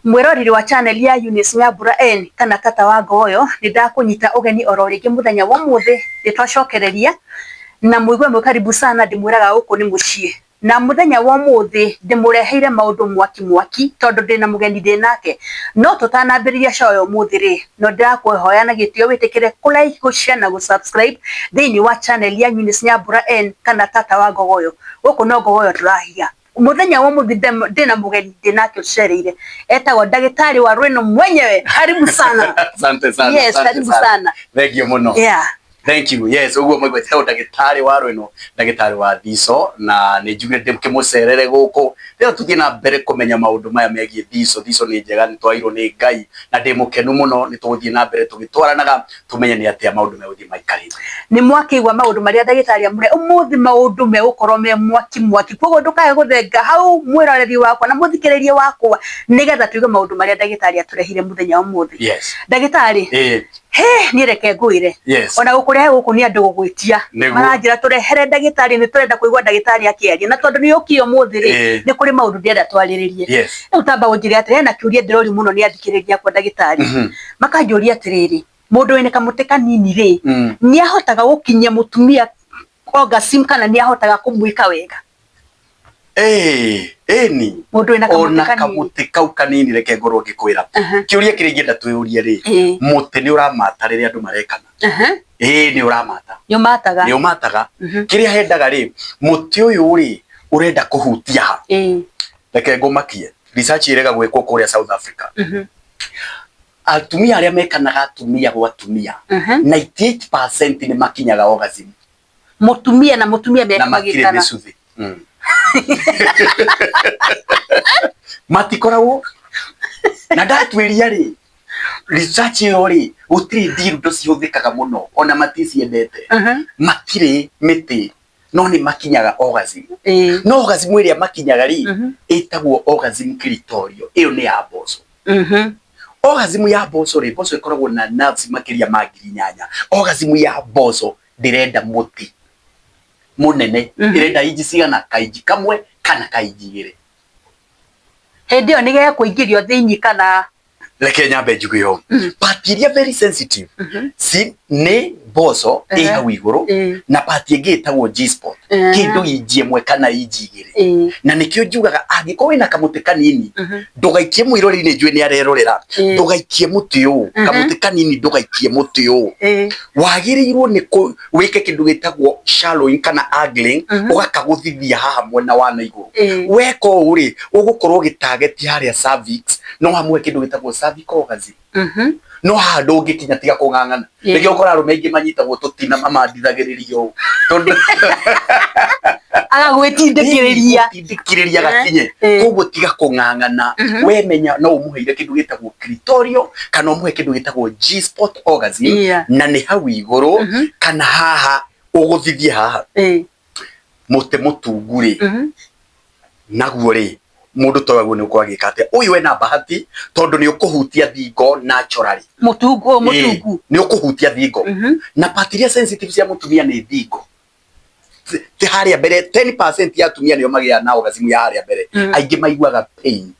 Mwiroriri wa channel ya Eunice Nyambura N kana tata wa Ngoyo nindakunyita ugeni oro ringi muthenya wa muthi nitwacokereria na muigwe mwe karibu sana ndimwiraga guku ni mucii na muthenya wa muthi ndimureheire maundu mwaki tondu ndina mugeni ndinake no tutanambiriria show muthi ri no ndirakuhoya na gitio witikire ku like ku share na ku subscribe thiini wa channel ya Eunice Nyambura N kana tata wa Ngoyo guku no Ngoyo turahia muthenya wa muthi ndina mugeni ndinake ucereire etagwo ndagitari wa Rweno mwenyewe karibu sana. Asante sana. Yes, karibu sana. Thank you muno. Yeah. Thank you. Yes, uguo mwigwe teo ndagitari wa Rweno, ndagitari wa Thiso na ni njugire ndimucerere guku rero tuthie na mbere kumenya maundu maya megie Thiso ni njega ni twairo ni Ngai na ndimukenu muno ni tuguthie na mbere tugitwaranaga tumenye ni atia maundu me uthie maikarite ni mwakigwa maundu maria ndagitari amure umuthi maundu me ukorwo me mwaki koguo ndukae guthenga hau mwiroreri wakwa na muthikiririe wakwa nigetha tuige maundu maria ndagitari aturehire muthenya wa umuthi. Yes. Ndagitari ni reke ngwire. Yes. Ona gukurehe guku ni andu gugwitia maranjira turehere ndagitari ni turenda kuigwa ndagitari akiaria na tondu ni ukio muthi ri ni kuri maundu ndienda twariririe. Yes. Utamba unjire atire na kiuria ndirori muno ni athikiriria kwa ndagitari makanjuria atiriri mundu wene kamuti kanini ri ni ahotaga gukinyia mutumia orgasm kana ni ahotaga kumwika wega ni mundu wena kamuti kau kanini reke ngorwo ngikwira kiuria kiri ngienda twiurie ri muti ni uramata riria andu marekana ni uramata ni umataga kiria hendaga ri muti uyu ri urenda kuhutia ha reke ngumakie research irega gwikwo kuria South Africa atumia aria mekanaga atumia gwa atumia 98% ni makinyaga orgasm mutumia na mutumia mekagitana matikoragwo na ndatwiria ri research yo ri utiri dildo cihuthikaga muno ona maticiendete matire miti no ni makinyaga orgasm no orgasm iria makinyaga ri etagwo orgasm clitorio iyo ni ya boso orgasm ya boso ri boso ikoragwo na nerves makiria magiri nyanya orgasm ya boso direnda muti munene irenda iji cigana kaiji kamwe kana kaiji igiri hindi yo nige kuingirio thiini kana reke nyambe njugio pati iria very sensitive si ni boso hau iguru na pati ingi itagwo G-spot kindu iji imwe kana iji igiri na nikio njugaga angiko wina kamuti kanini ndugaikie mwirori-ini njui ni arerorera ndugaikie muti uyu kamuti kanini ndugaikie muti uyu wagirirwo ni wike kindu gitagwo shallowing kana angling ugakaguthithia haha mwena wa na iguru weko uri ugukorwo gitageti haria cervix no hamwe kindu gitagwo cervical orgasm no handu ungikinya tiga kung'ang'ana nikio ukora arume aingi manyitagwo tutina mamandithagiririo tondu agagwitindikiriria gakinye koguo tiga kung'ang'ana we menya no umuheire kindu gitagwo clitorio kana umuhe kindu gitagwo G-spot orgasm na ni hau iguru kana haha uguthithia haha muti mutungu ri naguo ri mundu toyaguo ni ukwagika atia uyu wena bahati tondu ni ukuhutia thingo naturally mutungu ni ukuhutia thingo na patiria sensitive cia mutumia ni thingo ti haria mbere 10% ya atumia nio magia na orgasm ya haria mbere aingi maiguaga pain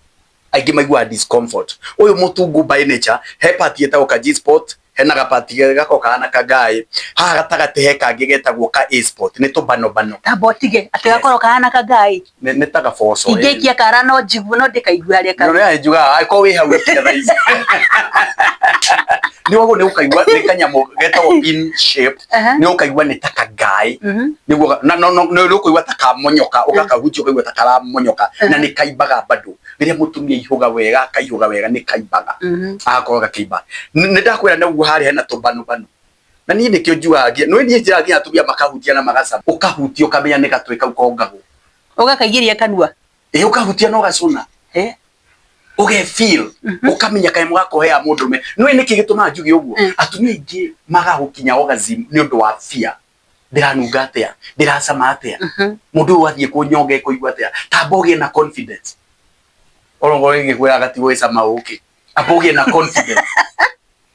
aingi maiguaga discomfort uyu mutungu by nature he pati etagwo ka G-spot hena gapati gako kana kagai haha gatagati he kangi getagwo ka A-spot ni tubano tabotige atigakoro kana kagai ni taga foso igekia kara no jigu no ndikaigua aria kana no ya juga ai ko we hau tia ici ni wago ni ukaigua ni kanyamo getagwo pin shaped ni ukaigua ni taka gai ni no ukaigua taka monyoka ukakahuti ukaigua taka monyoka na ni kaibaga bado riria mutumia ihuga wega ni kaibaga akoroga kaiba ni ndakwira na hari hena tubano na ni nikio njuagia no ni njira nginya atumia makahutia na magacama ukahutia ukamenya ni gatweka ukongago ugakaigiria kanua ukahutia no gacuna uge feel ukamenya kae mwako hea mundume no ni kigituma njugi uguo atumia ingi magahukinya orgasm ni undu wa fear ndiranunga atia ndiracama atia mundu wathie kunyonga kuigua atia tambogie na confidence orongo ngikwira gati wesa mauki abogie na confidence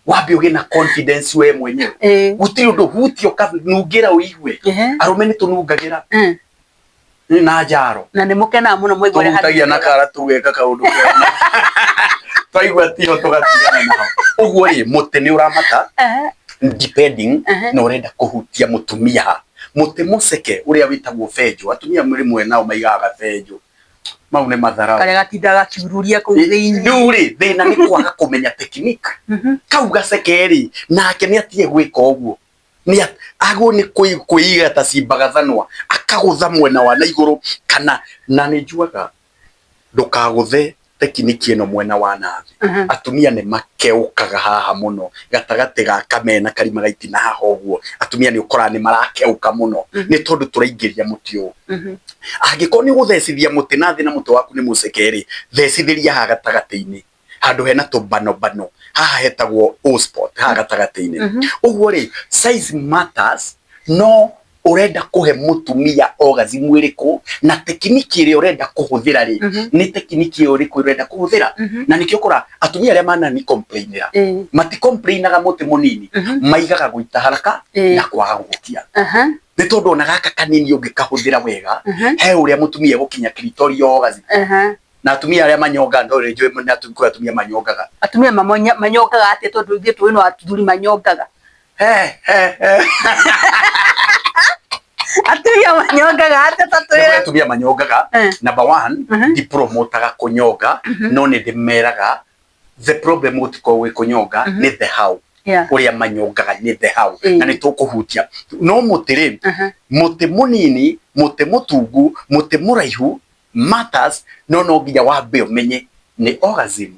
wapi uge na confidence we mwenyewe gutiri undu hutio kanungira uigwe arume ni tunungagira ni na jaro na ni mukena muno mwigore hari na kara tugeka kaundu waigua tio tugatigana nao uguo ri muti ni uramata depending na urenda kuhutia mutumia muti museke uria witagwo benjo atumia muri mwenao maigaga benjo mau ne mathara kare gatindaga kiururia ku thiini nduri thina ni kwaga kumenya technique kau gacekeri nake ni atie gwika uguo ni ago ni kuiga ta cimbagathanwa akagutha mwena wa na iguru kana na ni njuaga ndukaguthe tekiniki eno mwena wa nathi atumia ni makeukaga haha muno gatagate ga kamena karima gaiti na haha uguo atumia ni ukora ni marakeuka muno ni tondu turaingiria mutio angiko ni guthecithia muti nathi na muti waku ni mucekeri thecithiria haha gatagate-ini handu hena tubano haha hetagwo O spot haha gatagate-ini uguo ri size matters no urenda kuhe mutumia orgasm iriku na tekiniki iri urenda kuhuthira ri ni tekiniki iriku urenda kuhuthira na nikio kora atumia aria mana ni complainera mati complainaga muti munini maigaga guita haraka na kwaga gukia ni tondu ona gaka kanini ungikahuthira wega he uria mutumia gukinya clitoral orgasm na atumia aria manyonga ndore njwe na atumia manyongaga atumia manyongaga ati tondu ithu twino atuduri manyongaga atumia manyongaga ate tatwira atumia manyongaga number 1 di promotaga kunyonga no ni dimeraga the problem utiko we kunyonga ni the how uria manyongaga ni the how na ni tukuhutia no mutire muti munini muti mutungu muti muraihu matters no nginya wambe umenye ni orgasm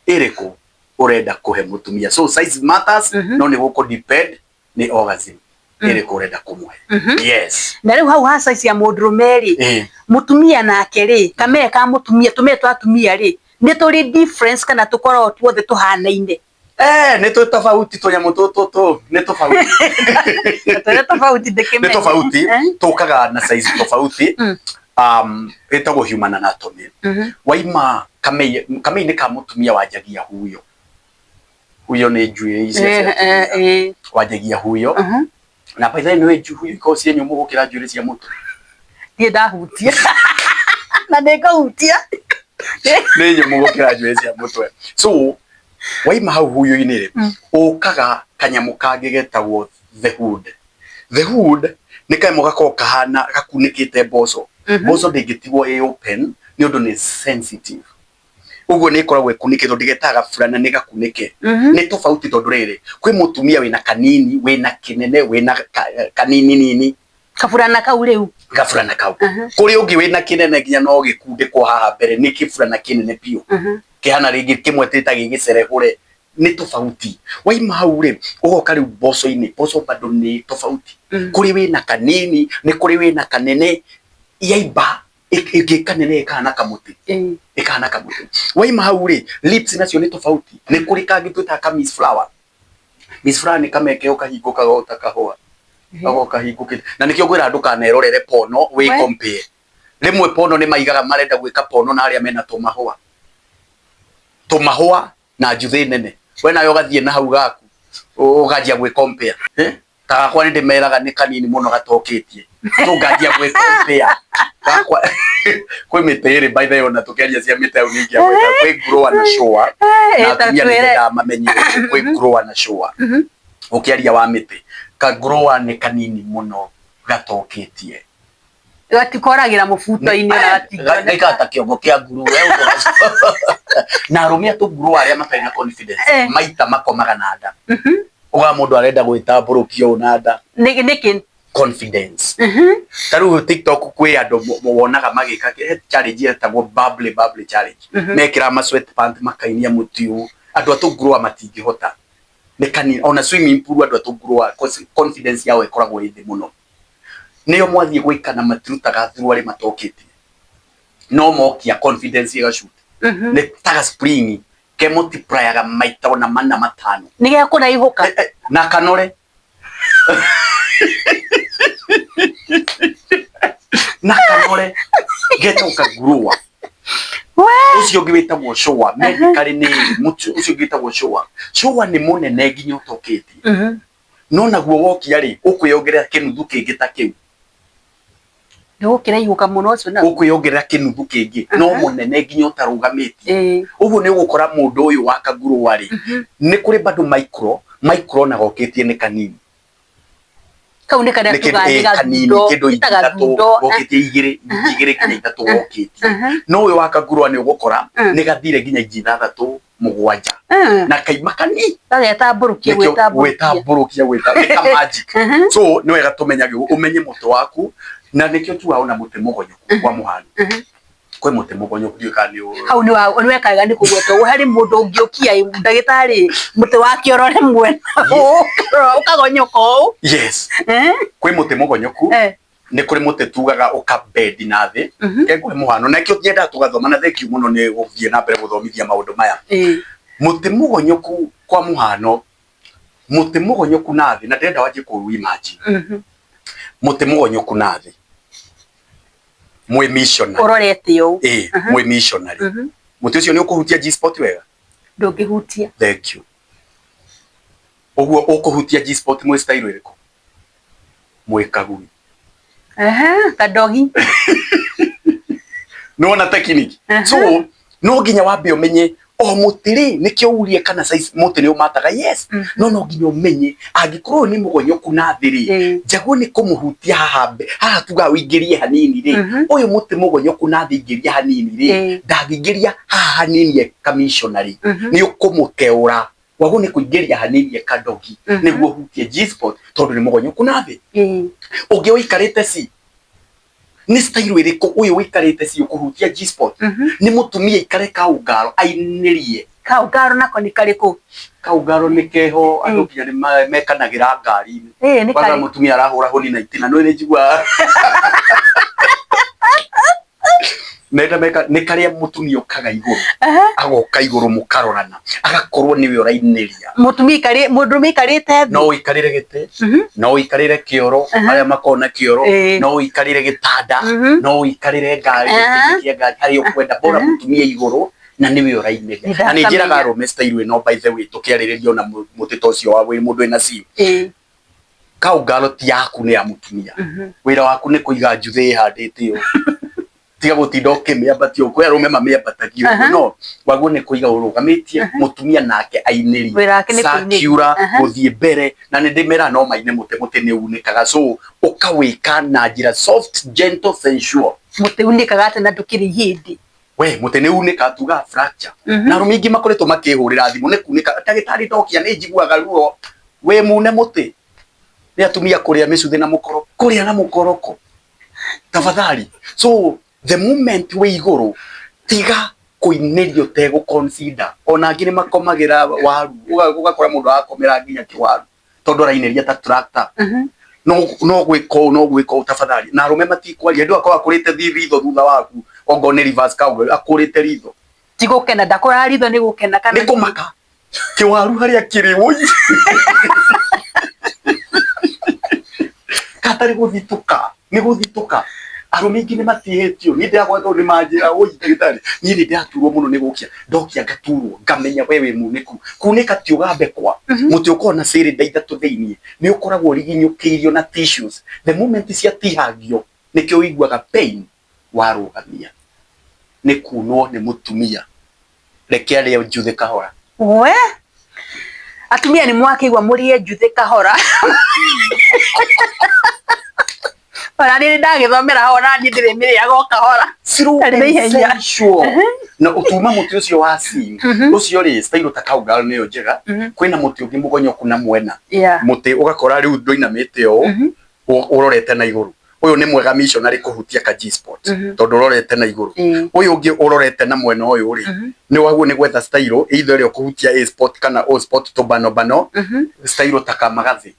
iriku urenda kuhe mutumia so size matters no ni guko depend ni orgasm iriku urenda kumuhe yes na riu hau ha size ya mudrumeri mutumia nake ri kame ka mutumia tumeto atumia ri ni turi difference kana tukoro tuothe tuhanaine ni tu tofauti tunyamu tu ni tofauti tore tofauti dekeme ni tofauti tukaga na size tofauti etagwo human anatomy waima kame ni ka mutumia wajagia huyo ni njui ici wajagia huyo na paitha ni njui huyo ko cie nyumu gukira njui cia mutu ni ndahutia na ndikahutia ni nyumu gukira njui cia mutu so waima hau huyo inire ukaga kanyamu kangi getagwo the hood ni kaimo gako kahana gakunikite boso boso ndigitigo open ni undu ni sensitive uguo ni koragwo ikunikitwo ndigetaga fulana ni gakunike ni tofauti tondu riri kwi mutumia wina kanini wina kinene wina kanini nini kafurana kau riu gafurana kau kuri ungi wina kinene nginya no gikunde kwa haha mbere ni kifurana kinene pio kihana ringi kimwe tita gigicerehure ni tofauti waima hau ri ugoka riu boso-ini boso bado ni tofauti kuri wina kanini ni kuri wina kanene yaiba kanene ikana kamuti ikana kamuti waima hau ri lips nacio ni tofauti ni kuri kangi twita Miss Flower ni kameke ukahingo kagota kahua agoka hingukite na nikio gwira andu kanerorere pono we compare rimwe pono ni maigaga marenda gwika pono na aria mena tumahua na njuthe nene we nayo gathie na hau gaku uganjia gwe compare ta kwa ni ndimeraga ni kanini muno gatoketie tunganjia gwe compare kwa kwe metere by the way ona tukiaria cia mita uningia kwe grow na show na tumia ni da mamenyi kwe grow na show ukiaria wa mite ka grow ni kanini muno gatoketie gatikoragira mufuto-ini na gata kiongo kia nguru na rumia tu nguru aria mapena confidence maita makomaga nada uga mundu arenda gwitambũrũkio nada niki confidence taru TikTok kwi andu wonaga magika challenge etagwo bubble challenge mekira ma sweatpant makainia mutiu andu atungurwa matingihota nekani ona swimming pool andu atungurwa confidence yao ikoragwo ithi muno niyo mwathie gwikana matirutaga through ari matokiti no mokia confidence igashoot ne taga spring ke multiply ga maita ona manna matano ni gya kuna ihuka na kanore na kanore geta ukagurua ucio ngwitagwo showa medically ni mutu ucio ngwitagwo showa ni munene nginya utokiti no naguo wokia ri ukwiyongerera kinuthu kingi ta kiu no kiraihuka muno ucio na ukwiyongerera kinuthu kingi no munene nginya utarugamiti uguo ni ugukora mundu uyu wa kaguru wari ni kuri bado micro na goketie ni kanini kau ni kana tugaga kanini kindo itatu goketie igire kinya itatu goketie no uyu wa kaguru ni ugukora ni gathire nginya ithathatu mugwanja na kaimakani gagetamburukia gwetamburukia gweta magic so ni wega tumenyage umenye mutu waku na nikio tu waona muti mugonyoku kwa muhano kwe muti mugonyoku dio kani hau ni wekaga ni kugweta hari mundu ungiokia ndagitari muti wake orore mwena ukagonyoko yes kwe muti mugonyoku ni kuri muti tugaga ukabedi na thi kegwe muhano nakio tienda tugathoma na thank you muno ni guthie na mbere guthomithia maundu maya muti mugonyoku kwa muhano muti mugonyoku na thi na ndenda waje ku imagine muti mugonyoku na thi mwe missionary ororete yo mwe missionary muti ucio ni ukuhutia G-spot wega ndungihutia thank you oguo ukuhutia G-spot mwe style iriko mwe kagui kadogi no na technique so no ginya wambe umenye o mutiri nikio urie kana size muti ni umataga yes no ginya umenye agikorwo ni mugonyoku na thiri jago ni kumuhutia haha tuga uingirie hanini ri uyu muti mugonyoku na thingiria hanini ri ndagingiria haha hanini commissionary ni ukumukeura wago ni kuingiria hanini kadogi niguo hutie G-spot tondu ni mugonyoku na thi ungi uikarite si ni style iriko uyu wikarite si ukuhutia G-spot ni mutumia ikare kaugaro ainirie kaugaro nako ni kariko kaugaro ni keho andu kinya ni mekanagira ngari ni kare mutumia arahura honi na itina no ni njigua nenda meka ni kare mutumia ukaga iguru agoka iguru mukarorana agakorwo niwe urainiria mutumia kare mundu mikarite no ikarire gite no ikarire kioro aria makona kioro no ikarire gitanda no ikarire ngari kia ngari hari ukwenda bora mutumia iguru na niwe urainiria na ni njiraga arume style no by the way tukiariririo na mutito ucio wa wi mundu ena simu kaugaro ti yaku ni ya mutumia wira waku ni kuiga njuthe handite yo tiga gutinda ukimiambatio kwe arume mamiambatagio no waguo ni kuiga urugamitie mutumia nake ainiri sakura guthie mbere na ni ndimera no maine muti ni unikaga so ukawika na njira soft gentle sensual muti unikaga ate na ndukiri hindi we muti ni unika tuga fracture na rumingi makoretwo makihurira thimu ni kunika ndagitari ndokia ni njiguaga ruo we mune muti ni atumia kuria micuthe na mukoro kuria na mukoroko tafadhali so the moment we iguru tiga kuinerio tego consider ona ngini makomagira waru ugakora mundu akomera nginya kiwaru tondu raineria ta tractor no gwiko tafadhali na rume matikwaria ndu akwa kurite thitho thutha waku ongo ni reverse kago akurite ritho tigukena ndakora ritho ni gukena kana ni kumaka kiwaru haria kiri woi katari guthituka ni guthituka arumingi ni matihetio ni ndagwetho ni manjira oi ndagitari ni ndi ndaturwo muno ni gukia ndokia ngaturwo ngamenya wewe muniku kunika ti ugambe kwa muti ukona siri ndaithatu thiini ni ukoragwo riginyukirio na tissues the moment cia tihagio nikio uiguaga pain warugamia ni kunwo ni mutumia reke aria njuthe kahora we atumia ni mwakigwa murie njuthe kahora ora ni ndagithomera hona ndire mire yagoka hora sure na utuma muti ucio wa si ucio ri style ta kaugaro ni njega kwina muti ungi mugonyoku na mwena muti ugakora riu ndoina mete o urorete na iguru uyu ni mwega missionary kuhutia ka G-spot tondu urorete na iguru uyu ungi urorete na mwena uyu ri ni waguo ni gwetha style either ri kuhutia A-spot kana O-spot to bano style ta kamagathi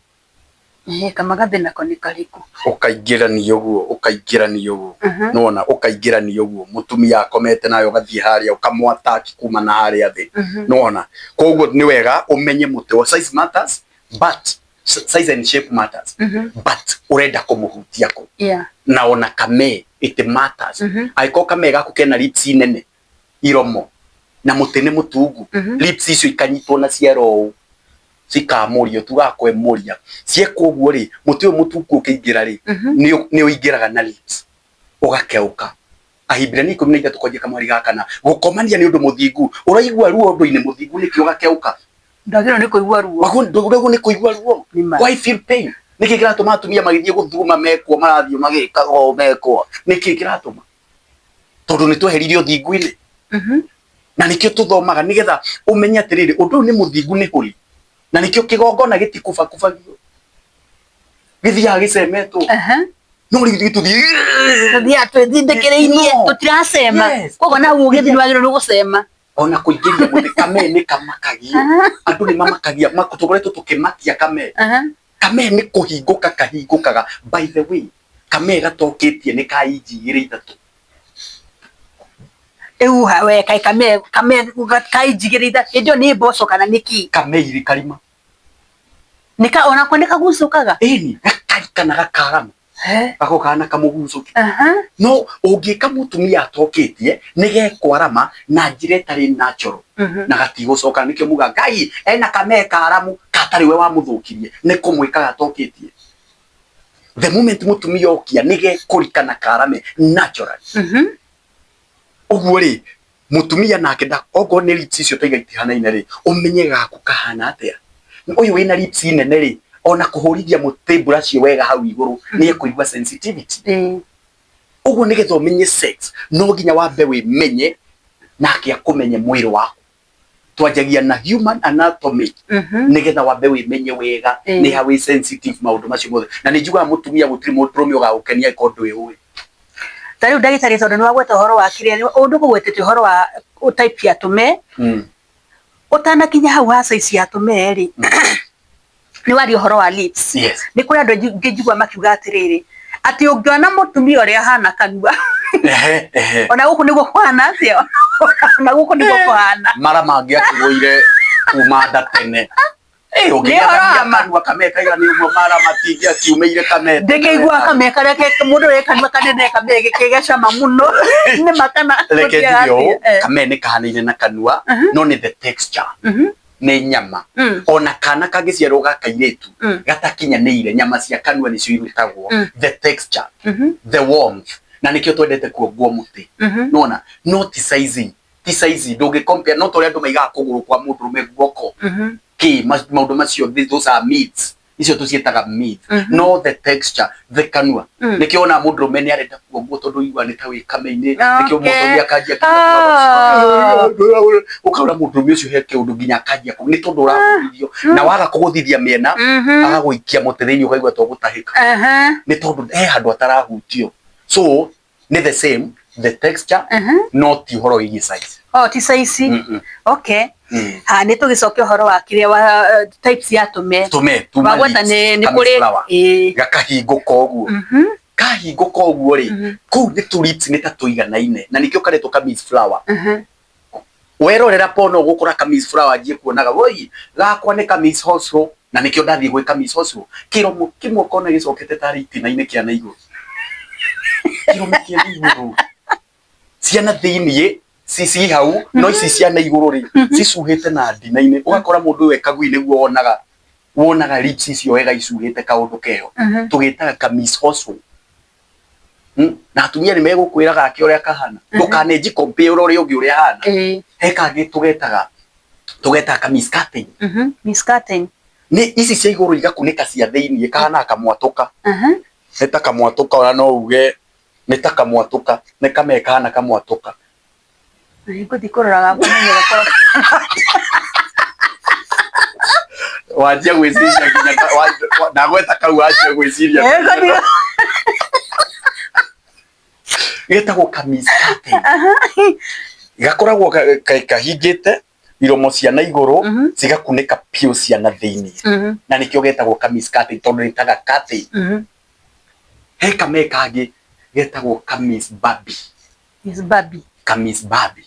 kamagathi nako ni kariko ukaingirania uguo nona ukaingirania uguo mutumia akomete nayo gathie haria ukamwataki kuma na haria thi nona koguo ni wega umenye muti wa size matters but size and shape matters but urenda kumuhutia ko na ona kame it matters aiko kame gaku kena lips nene iromo na muti ni mutungu lips icio ikanyitwo na ciero sikamurio tugakwemuria cieko guo ri muti uyu mutuku ukiingira ri ni uingiraga na lips ugakeuka ahibira ni 13 kwaje kamwari gakana gukomania ni undu muthingu uraigua ruo undu ine muthingu ni kio gakeuka ndagiro ni kuigua ruo wago ni kuigua ruo why feel pain niki kiratuma atumia magithie guthuma mekwo marathio magika o mekwo niki kiratuma tondu ni tweheririo uthingu-ini na nikio tuthomaga nigetha umenye atiriri undu ni muthingu ni huri na nikio kigongona gitikufa kufagio githia gicemetwo no ri tuthie twithindekereirie tutiracema koguo na ugithi nwagiro ni gucema ona kuingiria muthi kame ni kamakagia andu ni mamakagia makutogoretwo tukimakia kame kame ni kuhinguka kahingukaga by the way kame gatoketie ni kainjigire ithatu we kai kame kainjigire ithatu indio ni mboco kana niki kame iri karima nika ona kwendeka gucukaga ni gakarikana gakarama bako kana kamugucuki no ungika mutumia atoketie nigekwarama na njire tari natural na gatigocoka nikio muga ngai ena kame karamu katari we wa muthukirie ni kumwika gatoketie the moment mutumia okia nigekurikana karame natural uguo ri mutumia nake nda ogo ni lips icio taiga itihana-ine ri umenye gaku kahana atia uyu wina lips nene ri ona kuhurithia mutembura acio wega hau iguru ni ekuigua sensitivity uguo nigetha umenye sex no nginya wambe wimenye nake akumenye mwiri waku twanjagia na human anatomy nigetha wambe wimenye wega ni hawi sensitive maundu macio mothe na ni njuga mutumia gutiri muturume ugagukenia ikondu iwe tari ndagitari tondu ni wagweta horo wa kire undu gugwetete horo wa type ya tume utana kinya hau hasa isi ya tume ri ni wari horo wa lips ni kuri andu ngijigwa makiuga atiriri ati ungiona mutumia uri hana kanua ona guku niguo kwana atia ona guku niguo kwana mara mangi akugoire kumanda tene kanua kameka ira ni uguo mara matingi akiumeire kameta ndikeigua kameka reke mundu uri kanua kanene kamege kegecama muno ni makana reke ndio kamene kahanaine na kanua no ni the texture ni nyama ona kana kagiciarwo gakairetu gatakinyanĩire nyama cia kanua nicio irutagwo the texture the warmth na nikio twendete kuongwo muti nona no ti size ndungi compare no toria andu maigaga kuguru kwa mundu rume guoko ki maundu macio those are meats icio tucietaga meat no the texture the kanua nikio ona mundu rume ni arenda kuongwo tondu igwa ni ta wi kame-ini nikio mundu akajia ukaura mundu rume ucio heke undu nginya akajia ni tondu urathithio na waga kuguthithia miena agaguikia muti thiini ukaigua to gutahika ni tondu handu atarahutio so ni the same the texture not horo igi size ti size okay ni tugicokia horo wa kire wa types ya tume wagweta ni kuri gakahinguka uguo kahinguka uguo ri ku ni tu lips ni ta tuiganaine na nikio karetwo ka miss flower werorera pono gukura ka miss flower ajie kuonaga woi gakwa ni ka miss hosro na nikio ndathie gwika miss hosro kiromo kimwe kona gicokete tari itina-ini kia na iguru kiromo kia iguru ciana thiini cici hau no ici ciana iguru ri cicuhite na ndina-ini ugakora mundu we kagui niguo wonaga lips icio wega icuhite kaundu keho tugitaga ka miss hosro na atumia ni megukwiraga ake uria kahana ndukanenji compare uria ungi uria hana he kangi tugetaga ka miss curtain miss curtain ni ici cia iguru igakunika cia thiini kahana kamwatuka eta kamwatuka ona no uge nita kamwatuka ni kamekana kamwatuka nguthi kuroraga kumenyera kwa wajia gwiciria nginya ndagweta kau wajia gwiciria getagwo ka miss curtain gakoragwo kahingite iromo cia na iguru cigakunika pio cia na thiini na nikio getagwo ka miss curtain tondu nitaga curtain he kame kangi getagwo ka miss baby ka miss baby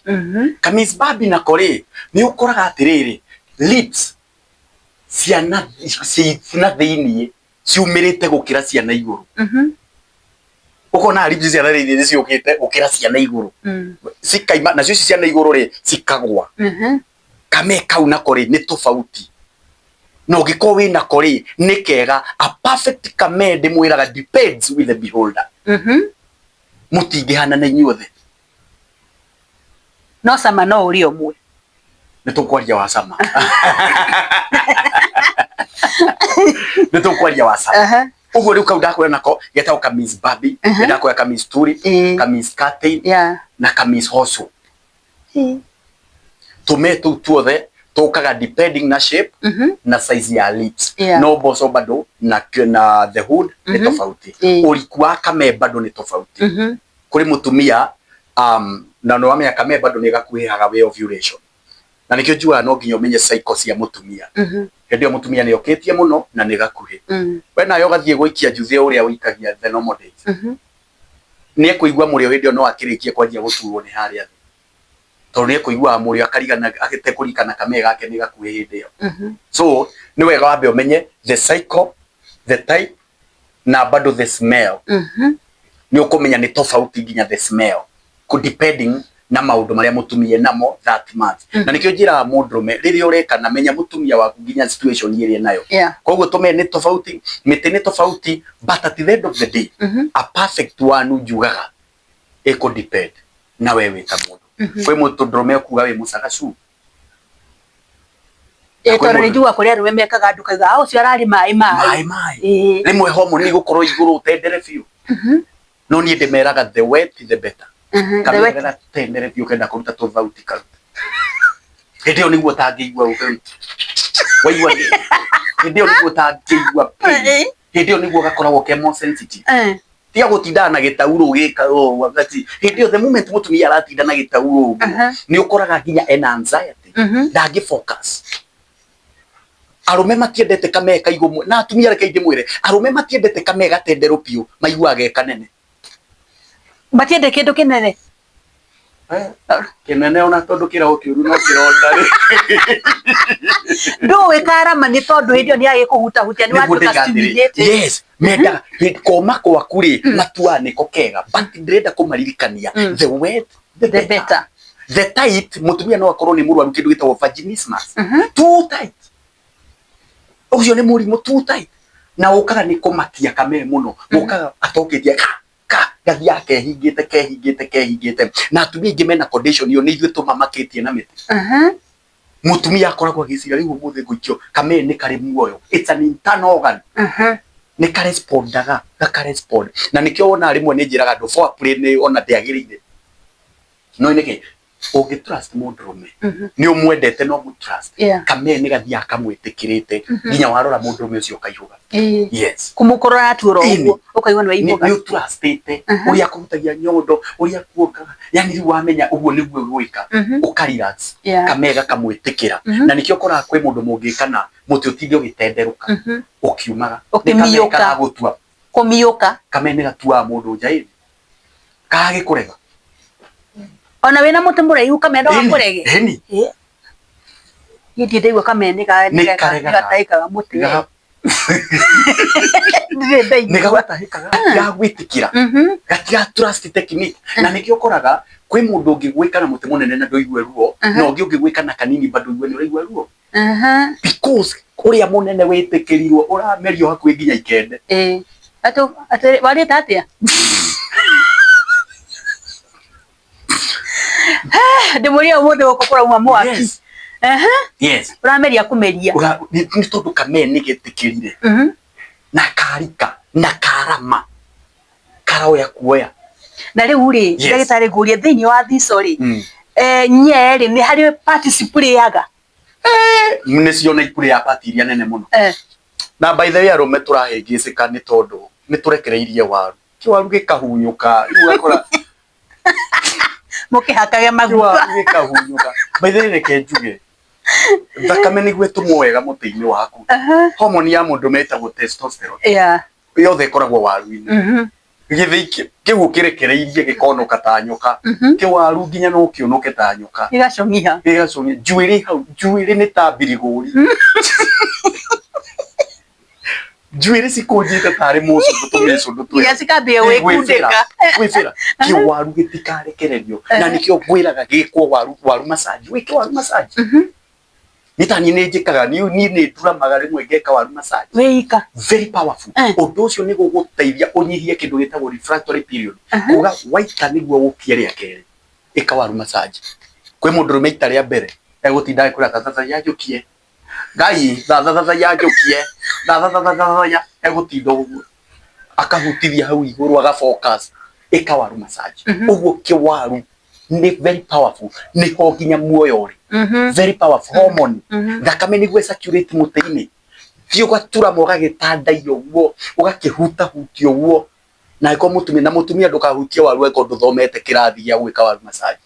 ka miss baby na kore ni ukoraga atiriri lips ciana thiini ciumirite gukira ciana iguru ukona lips ciana thiini ni ciukite gukira ciana iguru cikaima na cio ciana iguru ri cikagwa kame kau na kore ni tofauti no giko wina kore ni kega a perfect kame ndimwiraga depends with the beholder mutingihana na inyuothe no sama no uri omwe nitukwaria wa sama nitukwaria wa sama uguo riu kau ndakwira nako getao ka Miss Barbie ndakwira ka Miss Turi ka Miss Curtain na ka Miss Hoso tumetu tuothe tokaga depending na shape na size ya lips no boso bado na the hood ni tofauti uriku wa kame bado ni tofauti kuri mutumia na no wamenya kame bado ni gakuhihaga we ovulation na nikio jua no nginyo menye cycle cia mutumia ndio mutumia ni oketie muno na ni gakuhi we nayo gathie gwikia juthe uria wikagia the normal days ni ekuigwa murio hindio no akirikie kwanjia guturwo ni haria tondu ni ekuigwa murio akarigana agite kurikana kame gake ni gakuhi hindio so ni wega wambe umenye the cycle the type na bado the smell ni ukumenya ni tofauti nginya the smell ku depending na maundu maria mutumie namo that month na nikio njira mundume riria ureka na menya mutumia waku nginya situation iria nayo koguo tume ni tofauti mite ni tofauti but at the end of the day a perfect one ujugaga eko depend na wewe ta mundu kwe mutundrume kuga we musagacu tondu ni njua kuria rume mekaga ndukaga au cio arari mai rimwe hormone igukorwo iguru utendere fiu no ni ndemeraga the wet the better kamera tendere pio kenda kuruta tofauti karuta ndio niguo tangĩigua waigua ndio niguo tangĩigua ndio niguo gakoragwo ke more sensitive tia gutinda na gitauro gika wakati ndio the moment mutumia aratinda na gitauro ni ukoraga nginya en anxiety ndangi focus arume matiendete kameka igomwe na atumia reke ndimwire arume matiendete kameka tendero pio maiguaga kanene batiende kindu kinene kinene ona tondu kiraho kiuru no kironda ndu wikarama ni tondu hindio ni agikuhuta hutia ni watu kastimulate yes menda koma kwa kuri matua niko kega but ndrenda kumaririkania the wet the better the tight mutumia no akorwo ni murwaru kindu gitagwo vaginismus too tight ucio ni murimu too tight na ukaga ni kumakia kame muno ukaga atoketie gathi yake hingite na atumia ingi mena condition iyo ni ithuĩ tũmamakitie na mĩtĩ mutumia akoragwo agĩciria rĩu ũmũthĩ ngũikio kame nĩ karĩ muoyo it's an internal organ nĩ karespondaga gakarespond na nĩkĩo wona rĩmwe nĩ njĩraga andũ foreplay nĩ ona ndĩagĩrĩire no nĩkĩ ũngĩtrust mũndũrũme nĩ ũmwendete no mũtrust kame nĩ gathi akamwĩtĩkĩrĩte nginya warora mũndũrũme ũcio kaihũga yes kumukorora naturo uguo ukaigwa ni waiboga ni trustete uria kumutagia nyondo uria kuokaga yani riu wamenya uguo niguo gwika ukarelax kamega kamwitikira na nikio kora kwe mundu mungikana muti utinde ugitenderuka ukiumaga ukimiyuka gutua kumiyuka kamene gatua mundu njairi kage kurega ona wena muti muraihu kamenda wakurege heni yidi ndeigwa kamene gataikaga muti nigawatahikaga gagwitikira gatiga trust technique na nikio koraga kwi mundu ungigwika na muti munene na ndoigwe ruo no ngi ungigwika na kanini bado igwe ni uraigwe ruo because uria munene witikirirwo uramerio hakwi nginya ikende ato wari tatia ndimuria mundu gukora mwa mwaki yes urameria kumeria ni tondu kamene getikirire na karika na karama karoya kuoya na riu ri ndagitari guria thiini wa thicori nyeri ni hari participate yaga mune ciona ikure ya party iria nene muno na by the way arume turahingicika ni tondu ni turekereirie waru kiwaru gikahunyuka riu akora mukihakage maguta gikahunyuka by the way reke njuge thakame niguo tumwega muti-ini waku hormone ya mundu metagwo testosterone yothe ikoragwo waru-ini githi kiu kirekereirie gikonoka ta nyoka kiwaru nginya no kionoke ta nyoka igacong'ia njuiri hau njuiri ni ta mbiriguri njuiri cikunjite tari mucu tumecu tu ya cikambia wikundika gwicira kiwaru gitikarekererio na nikio gwiraga gikwo waru massage wiki waru massage Nitani nejikaga ni turamaga rimwe ngeka waru massage. Weika. Very powerful. Undu ucio ni guguteithia unyihie kindu gitagwo refractory period. Kuga waita niguo gukie ria kere. Ika waru massage. Kwe mundu rumeita ria mbere. Egutinda kura tata yajukie. Ngai tata yajukie. Tata ya egutinda uguo. Akahutithia hau iguru aga focus. Ika waru massage. Uguo kiwaru ni very powerful. Ni ho ginya muoyo ri. Very powerful hormone. Thakame niguo circulate mutini. Thio gatura moga gitanda iyo guo ugakihuta hutio guo na iko mutumia ndukahutie waru eko nduthomete kirathi gia gwika waru massage.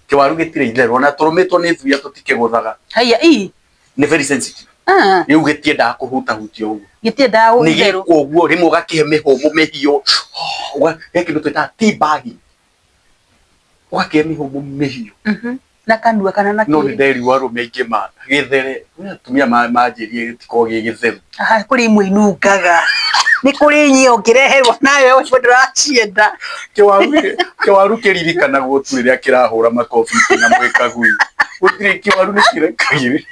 Kiwaru gitire itherwo na turumitwo ni thuya tutikiguthaga. Haya ni very sensitive. Riu gitienda kuhuta hutio guo. Gitienda utherwo. Ni guo rimwe ugakihe mihomo mihio. Ekindu twita teabagging. Ugakihe mihomo mihio. Na kanua kana na no nderi waru meike ma githere tumia majirie tiko githeru kuri muinukaga ni kuri nyio kireherwa nayo ucio ndiracienda kiwaru kiririkana gutu riria kirahura makofi na mwikagui gutire kiwaru ni kirekagire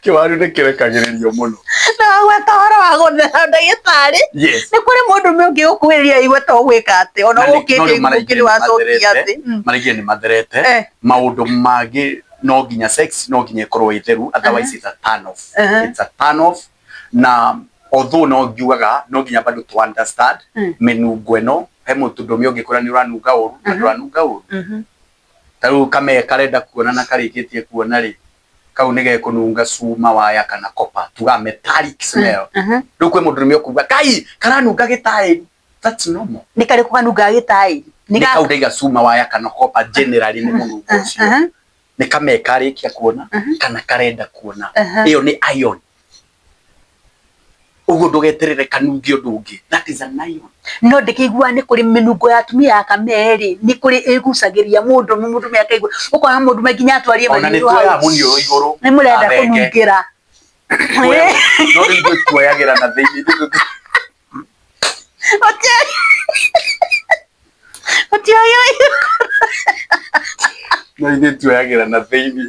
kiwaru ni kirekagiririo muno na gweta horo wa guthera ndagitari ni kuri mundu mengi ukwiria igweta gwika ati ona ukite ngukiri wa coki ati marigie ni matherete maundu magi no ginya sex no ginya korwo itheru otherwise it's a turn off. It's a turn off na although no giugaga no ginya bado to understand menungo eno he mutundu miongi kura ni uranunga uru na uranunga uru taru kame karenda kuona na karikitie kuona ri kau nige kununga suma waya kana copper tuga metallic smell rukwe mundu mio kuga kai karanunga gitai that's normal ni kare kukanunga gitai ni kau ndega suma waya kana copper generally ni mundu ucio ni kame karikia kuona kana karenda kuona iyo ni iron ugo ndugeterere kanungi ndungi that is an iron no ndikigua ni kuri menungo ya tumia akameri ni kuri igucagiria mundu mekaigua ukona mundu menginya atwarie ona ni tuya munio iguru ni murenda kunungira no ringo tuyagira na thini otia no inde tuyagira na thini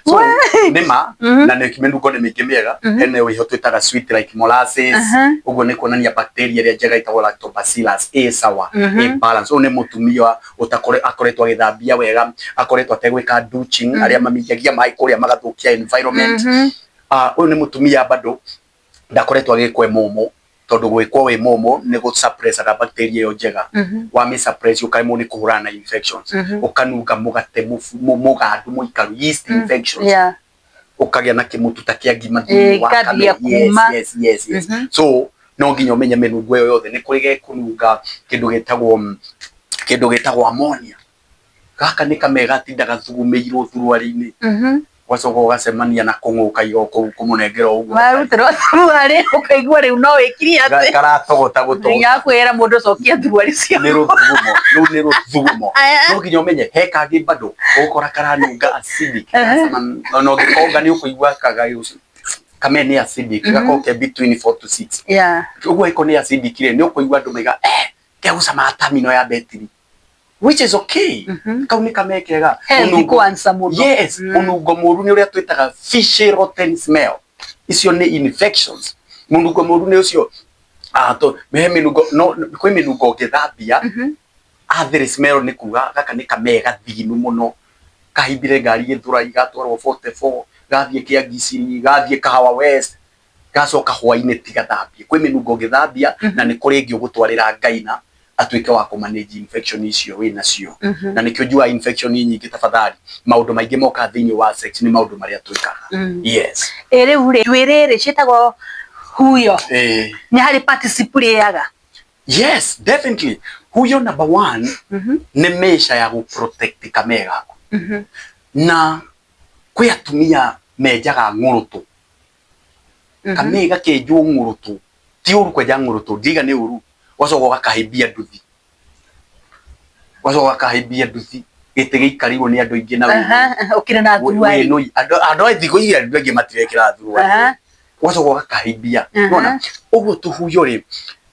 so nema na ne kimenungo ni mikimiega ene we hotwitaga sweet like molasses ugo ni kuonania bacteria ria njega itagwo lactobacillus sawa balance one mutumia akoretwo agithambia wega akoretwo ategwika douching aria maminjagia mai kuria magathukia environment uyu ni mutumia bado ndakoretwo agikwe momo tondu gwikwo we momo ni gu suppress aga bacteria yo njega wa mi suppress ukaimo ni kuhurana na infections ukanunga mugate mugandu muikaru yeast infections ukagia na kimutu takia ngima wakame yes so no nginya umenye menungo yo yothe ni kurige kununga kindu getagwo ammonia gaka ni kamega tindaga thugumeirwo thuruari-ini wacoka ugacemania na kunguka iyo kumunengera uguo warutiro thuruari ukaigua riu no wikiri ati karatogota guto nya kwera mundu cokia thuruari cia ni ruthugumo no nginya umenye he kangi bado ukora karanunga acidic no gikonga ni ukuigua kagayuci kame ni acidic gakoke between 4 to 6 uguo iko ni acidic ni ukuigua ndumiga keusa matamino ya betri which is okay kauni kamekega unungo ansa muno unungo muru ni uria twitaga fishy rotten smell icio ni infections munungo muru ni ucio to memenungo no kwi menungo ngithambia there smell ni kuga gaka ni kamega thinu muno kahibire ngari githura igatwarwo 44 gathie kia giciri gathie kahawa west gacoka hwaine tigathambia kwi menungo ngithambia na ni kuri ngi ugutwarira ngaina atwike wa kumanage infection icio we nacio na nikio jua infection nyingi tafadhali maundu maingi moka thini wa sex ni maundu maria twikaga yes riu twirire citagwo huyo ni hari participate yaga yes definitely huyo number 1 ni mesha ya gu protect kamega yako na kwi atumia mejaga ngurutu kamega keju ngurutu ti uru kweja ngurutu diga ni uru wacoka gakahaibia nduthi gitege ikariwo ni andu ingi na ukire na thuruari no andu thigo iria andu ingi matirekira thuruari wacoka gakahaibia nona uguo tuhuyo ri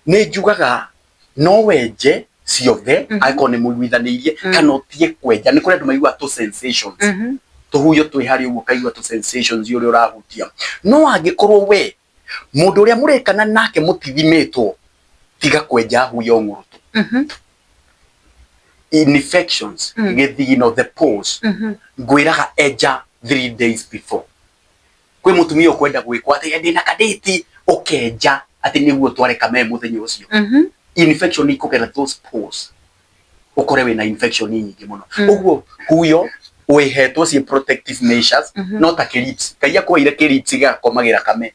ni njugaga no wenje ciothe aikone muiguithanirie kana utie kwenja ni kuri andu maigua to sensations tuhuyo twi hari uguo kaigua to sensations uri urahutia no angikorwo we mundu uria murekana nake mutithimitwo tiga kwenja huyo ngurutu infections githigino the pause ngwiraga eja 3 days before kwi mutumia ukwenda gwikwa ati ndina kadeti ukenja ati niguo tware kame muthenya ucio infection ikugera those pores ukore we na infection nyingi muno uguo huyo wihetwo cie protective measures not a clips kaya kwa ile clips gakomagira kame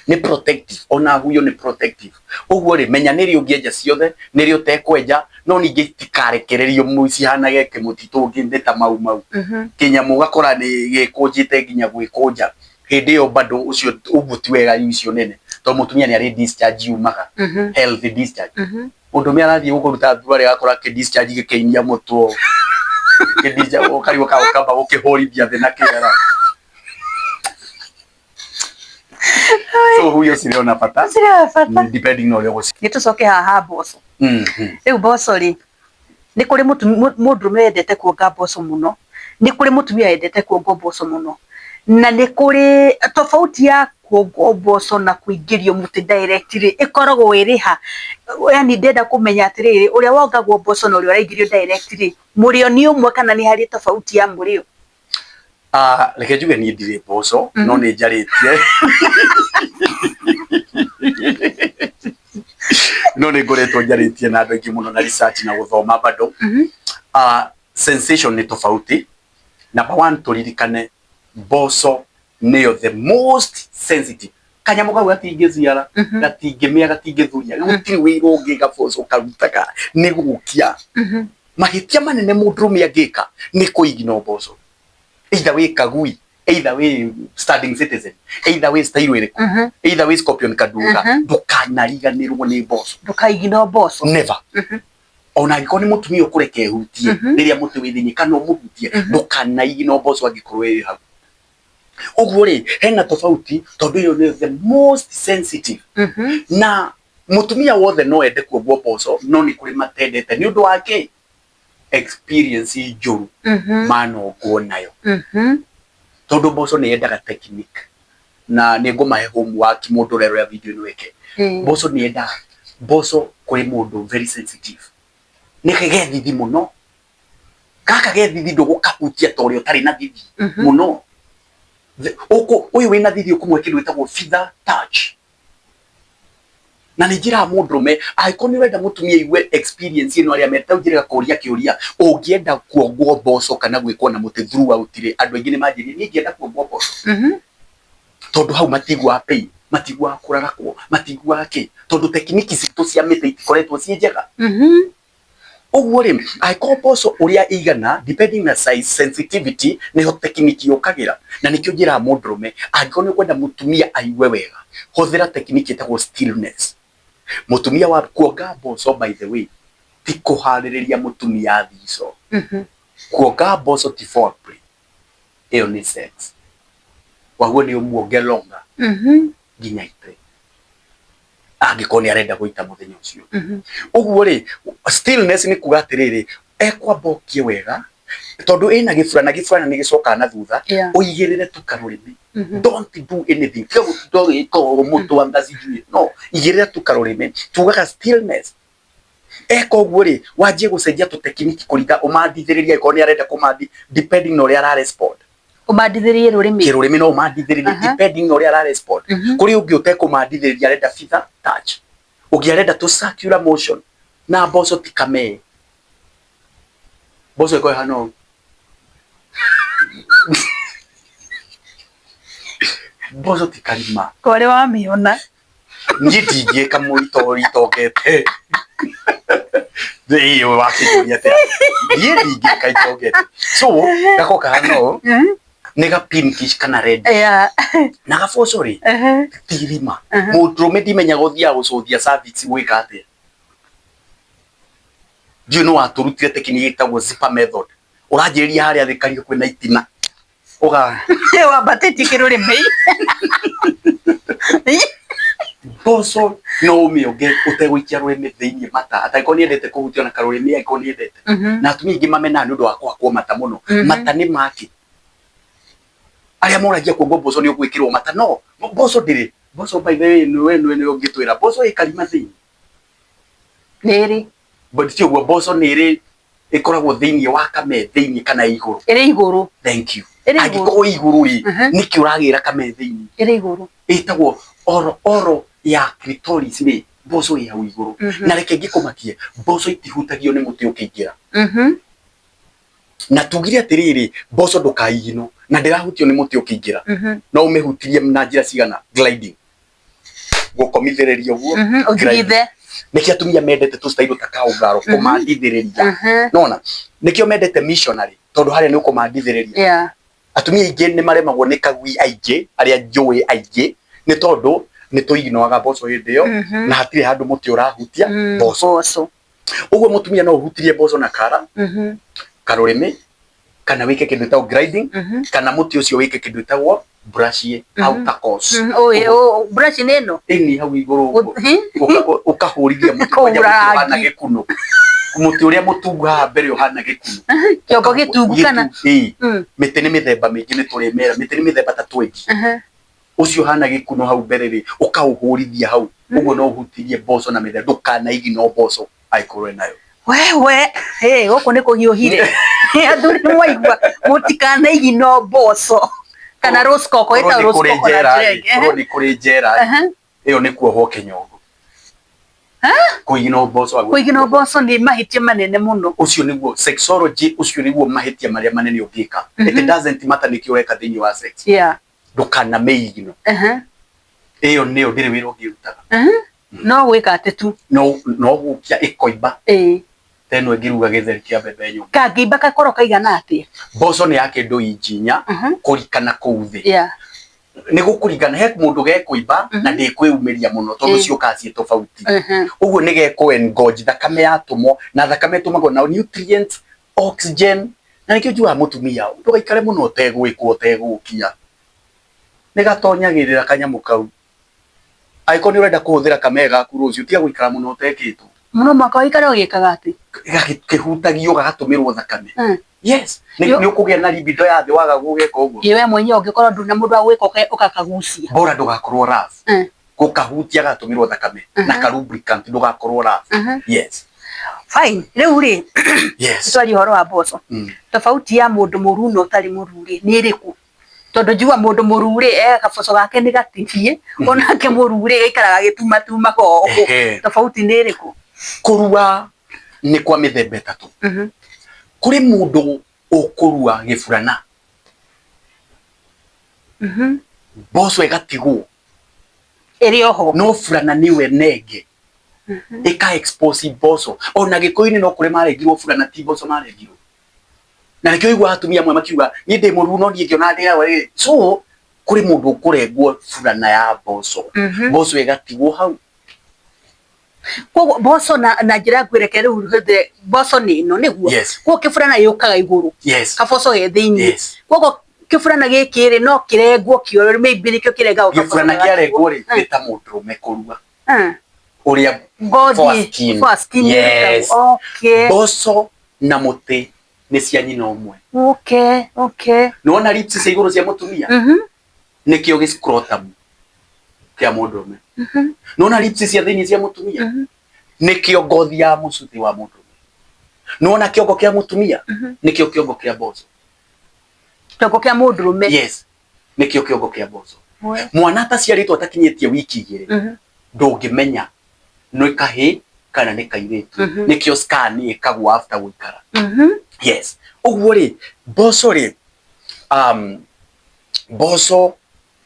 ni protective ona huyo ni protective uguo ri menya niri ungienja ciothe niri utekwenja no ningi tikarekererio muici hanage kimutito ngindeta mau kinyamu gakora ni gikunjite nginya gwikunja hindi yo bado ucio ubuti wega ucio nene to mutumia ni ari discharge umaga healthy discharge mutumia arathie gukuruta thware gakora ki discharge gikeinia mutwo kidija ukariwo ka ukamba ukihorithia thina kera so huyo sire ona fata depending on your ni tucoke haha boso riu boso ri ni kuri mundu mendete kuonga boso muno ni kuri mutumia endete kuonga boso muno na ni kuri tofauti ya kuonga boso na kuingirio muti directly ikoragwo iriha yani ndenda kumenya atiriri uria wongagwo boso na uria uraingirio directly murio ni umwe kana ni hari tofauti ya murio reke njuge ni ndire boso no ni njaritie no ni ngoretwo njaritie na andu aingi muno na research na guthoma bado sensation ni tofauti number 1 turirikane boso niyo the most sensitive kanyamu gau gatingiziara gatingimia gatingithuria gutiri wira ungiga boso karutaka ni gukia mahitia manene mundurume angika ni kuigino boso either way kagui either way studying citizen either way style iriku either way scorpion kaduga ndukanariganirwo ni boso ndukaigino boso never ona ngikoni mutumia ukureke hutie riria mutu withinyi kana umuhutie ndukanaigino boso agikorwe hau uguo ri hena tofauti tondu yo ni the most sensitive na mutumia wothe no ende kuogwo boso no ni kuri matendete ni undu wake experience njuru mano kuonayo tondu boso ni endaga technique na ni ngumahe homework mundu rero ya video ino weke boso ni endaga boso kuri mundu very sensitive ni kegeththi muno kaka gethi ndugukahutia torio tari na thithi muno uyu wina thithi ukumwe kindu witagwo feather touch na nijira mundume aikoni wenda mutumia iwe experience ino aria metaujire gakoria kiuria ungienda kuongwo boso kana gwikwo na muti throughout ri andu aingi ni manjiri ni ngienda kuongwo boso tondu hau matigwa pay matigwa kuragakwo matigwa ki tondu tekniki citu cia mite ikoretwo ci njega uguo ri aiko boso uria igana depending na size sensitivity niho tekniki yokagira na nikio njira mundume angikoni kwenda mutumia aiwe wega huthira tekniki etagwo stillness mutumia wa kuonga boso by the way ti kuhaririria mutumia thico kuonga boso ti foreplay iyo ni sex waguo ni umuonge longa nginya ite angikoni arenda guita muthenya ucio uguo ri stillness ni kuga atiriri ekwa bokie wega tondu ina gifurana ni gicoka na thutha uigirire tukarurimi don't do anything do mutu angazi no igirire tukarurimi tugaga stillness eko uguo ri wajie gucenjia tu tekniki kuriga umandithiriria ikoni arenda kumandi depending no ria ara respond umandithiririe rurimi no umandithiririe depending no ria ara respond kuri ungi utekumandithiriria arenda feather touch ungi arenda to circular motion na boso tikame boso iko hano boso tikarima kore wa miona ngitingie kamurito ritogete ndiyo wakijuria te yeringi kaitogete so gakoka hano nega pinkish kana red na gafoso ri tirima mudrume dimenya gothia gucuthia service gwika ate do you know aturutire tekniki etagwo zipper method uranjiria haria thikario kwina itina uga wa bateti kirurimi Boso no umioge utegwikia rweme thiini mata ataiko niendete kuhutio na karurimi aiko niendete na atumia ingi mamena ni undu wakwa kwa mata muno mata ni maki aria moragia kuongo boso ni ugwikirwo mata no boso ndiri boso by the way ni ungitwira boso ikarima thiini niri but ti ugwo boso niri ikoragwo thiini wa kame thiini kana iguru iri iguru thank you agiko iguru ri niki uragira kame thiini iri iguru itagwo oro ya clitoris ni boso ya iguru na reke ngikumakie boso itihutagio ni muti ukiingira na tugire atiriri boso ndukaigino na ndirahutio ni muti ukiingira no umehutirie na njira cigana gliding gukomithereria uguo ugithe niki atumia mendete tu style takaungaro kumandithiriria nona nikio mendete missionary tondu haria ni ukumandithiriria atumia ingi ni maremagwo ni kagui aingi aria njui aingi ni tondu ni tuiginoaga boso hindio na hatire handu muti urahutia boso uguo mutumia no uhutirie boso na kara karurimi kana wike kindu ta grinding kana muti ucio wike kindu tagwo brush outer course brush neno ini hau iguru ukahurithia muti hana gikuno muti uria mutunga mbere uhana gikuno kiongo gitungu kana miti ni mithemba mingi ni turimera miti ni mithemba ta 20 ucio hana gikuno hau mbere ri ukauhurithia hau uguo no uhutirie boso na mithemba ndukana igino boso aikorwe nayo wewe goko ni kuhiuhire athuri mwaigua mutikana igino boso kana roskoko eta roskoko na drag ni kuri jera iyo ni kuohwo kinyongo kuigino boso ni mahitia manene muno ucio niguo sexology ucio niguo mahitia maria manene ungika it doesn't matter nikiweka thini wa sex ndukana meigino iyo ni ndire wira ungirutaga no wika atetu no gukia ikoiba teno ngiruga githeri kia bebe nyu kangimba kakoro kaigana atia boso ni yake ndo injinya kurikana kuuthi ni gukurigana he mundu gekuiba na ndikweumeria muno tondu cio kaci tofauti uguo ni geko engorge thakame yatumo na thakame tumagwo na nutrients oxygen na nikio jua mutumia ndugaikare muno tegwikwo tegukia ni gatonyagirira kanyamu kau aiko ni urenda kuhuthira kamega ku rucio tiga guikara muno tekitwo muno makaikara ugikaga ati gakihutagio gagatumirwo thakame yes ni ukugia na libido ya thi waga gugeka uguo yewe mwenyewe ungikorwo nduna mundu agwika ukakagucia bora ndugakorwo rough gukahutia gatumirwo thakame na ka lubricant ndugakorwo rough yes fine riu ri yes twari horo wa boso tofauti ya mundu muru no tari muru ri ni iriku tondu njua mundu muru ri kaboco gake ni gatifie onake muru ri gaikaraga gituma tuma ko tofauti ni iriku kurua ni kwa mithemba tatu kuri mundu ukurua gifurana boso egatigo eri oho no furana niwe nege eka expose boso ona gikoini no kure maregirwo furana ti boso maregirwo na nikio igwa atumia mwe makiuga ni ndi muru no ndiye kiona ndi yawe so kuri mundu ukurengwo furana ya boso boso egatigo hau kwa boso na njira ngwirekere uruthe boso ni no niguo kwa kifurana yukaga iguru kaboso ge thiini kwa kifurana gikiri no kirengwo kioro maybe nikio kirenga kifurana kiarengwo ri bita mundurume kurua uria for skin yes boso na muti ni cia nyina umwe okay no na lips cia iguru cia mutumia nikio giscrotum kia mundurume no na lips cia thiini cia mutumia nikio ngothi ya mucuthi wa mundurume no na kiongo kia mutumia nikio kiongo kia boso kiongo kia mundurume yes nikio kiongo kia boso mwana ta ciaritwo atakinyetie wiki 2 ndungimenya no ikahi kana ni kairitu nikio scan ikagwa after guikara yes uguo ri boso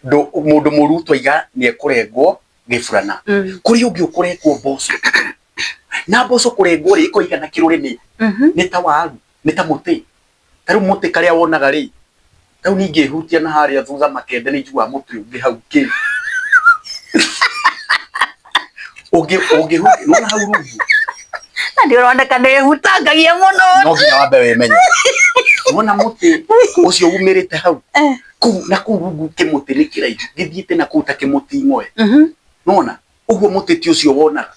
do mundu murutwa iga ni ekurengwo gifurana kuri ungi ukurengwo boso na boso kurengwo ri iko igana kirurimi ni ta waru ni ta muti taru muti karia wonaga ri tau ningi hutia na haria thutha makende ni njua muti ungi hau ki ungi no na hau rungu na ndio roneka ni hutangagia muno no nginya wambe wemenya wona muti ucio umirite hau ku na ku rungu kimuti ni kiraihu githiite na kuta kimuti ng'oe nona uguo muteti ucio wonaga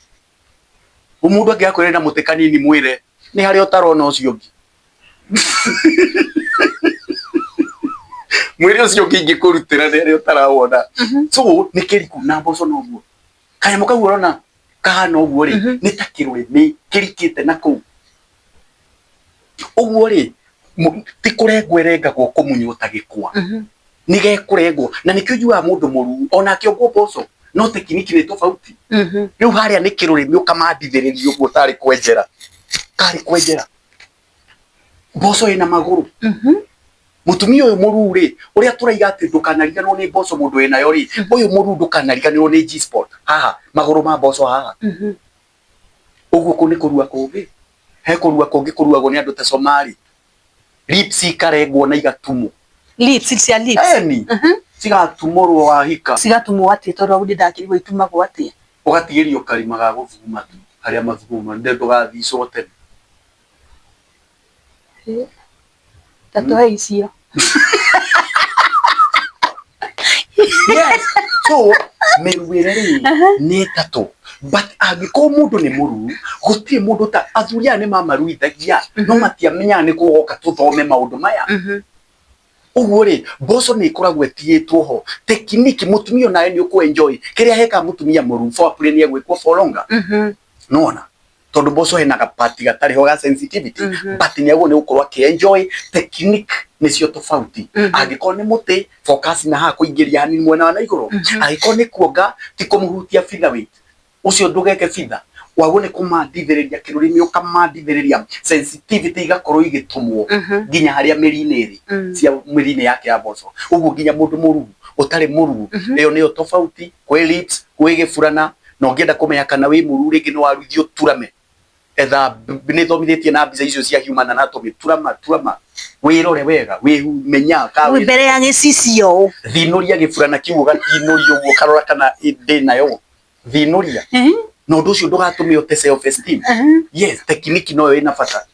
umundu angiakorera muti kanini mwire ni hari utarona ucio ngi mwire ucio ngi kurutira ni hari utarawona so ni kiriku na mboco no guo kanyamu kau urona kahana uguo ri ni ta kirwe ni kirikite na kuu uguo ri ti kurengwerengagwo kumunywo ta gikwa ni gekurengwo na nikio jua mundu muru ona kio mboco no tekiniki ni tofauti riu haria ni kirurimi ukamandithiririo uguo tari kwenjera kari kwenjera mboco ina maguru mutumia uyu muru ri uria turaiga ati ndukanariganwo ni mboco mundu ina yo ri uyu muru ndukanariganwo ni G-spot haha maguru ma mboco haha uguo kuni kurua kungi he kurua kungi kuruagwo ni andu ta Somali lips ikarengwo na igatumu lips cia lips eni cigatumurwo wahika cigatumwo ati tondu audi ndakirigwo itumagwo ati ugatigirio karima ga guthuma tu haria mathuguma nde ndugathicwo tene tatu he icio yes so meruire ri ni tatu but agiko mundu ni muru guti mundu ta athuria ni mamaruithagia no matiamenya ni kugoka tuthome maundu maya uguo ri mboco ni ikoragwo etietwo ho tekiniki mutumia nae ni uku enjoy kiria heka mutumia muru for play ni egwikwo for longer nona tondu mboco hena gapati gatari ho ga sensitivity but ni ago ni ukorwa ki enjoy technique nicio tofauti agiko ni muti focus na ha kuingiria hani mwena wa iguru agiko ni kuonga ti kumuhutia feather weight ucio ndugeke feather wagone kumandithiriria kirurimi ukamandithiriria sensitivity igakorwo igitumwo ginya haria mirine ri cia mirine yake ya mboco uguo ginya mundu muru utari muru iyo niyo tofauti kwe lips kwe gifurana no ngienda kumenya kana wi muru ringi no waruthio turame etha ni thomithitie na mbica icio cia human anatomy turama wirore wega menya ka wi mbere ya gicicio thinuria gifurana kiu gathinuria uguo karora kana inde nayo thinuria no nducio ndugatume ote self esteem yes tekiniki no ina bata